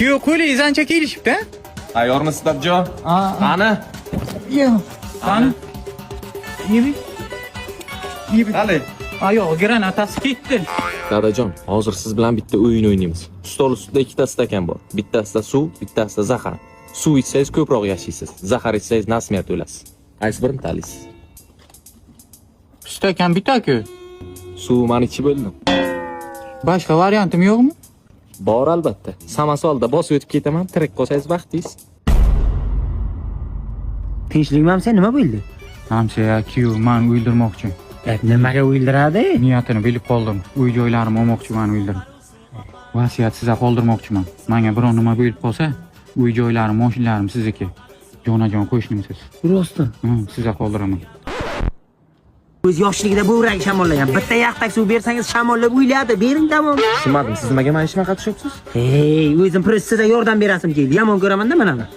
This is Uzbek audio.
Yo'q, qo'lingiz ancha kelishibdi. Tayyormisiz Dabjon? Qani? Yo'q. Qani? Yemi? Qani? Ayoq granatasi ketdi. Dadajon, hozir siz bilan bitta o'yin o'ynaymiz. Stol ustida ikkita stakan bor. Bittasida suv, bittasida zahar. Suv ichsangiz ko'proq yashaysiz. Zahar ichsangiz nasmiyat o'lasiz. Qaysi birini tanlaysiz? Stakan bitta-ku. Suv men ichib bo'ldim. Boshqa variantim yo'qmi? Bor albatta. Samasolda bosib o'tib ketaman, tirik qolsangiz baxtingiz. Tinchlikmi sen nima bo'ldi? Hamsa kuyov meni o'ldirmoqchi. Nimaga o'ldiradi? Niyatini bilib qoldim. Uy joylarimni olmoqchiman o'ldirib. Vasiyat sizga qoldirmoqchiman. Menga biron nima bo'lib qolsa, uy joylarim, mashinalarim sizniki. Jonajon qo'shnimsiz. Rostmi? Sizga qoldiraman. O'z yoshligida bu rang shamollagan. Bitta yaqtak suv bersangiz shamollab o'yladi. Bering tamom. Tushunmadim, siz nimaga mana ishga qatnashyapsiz? Hey, o'zim pressida yordam berasim keldi. Yomon ko'raman-da mana.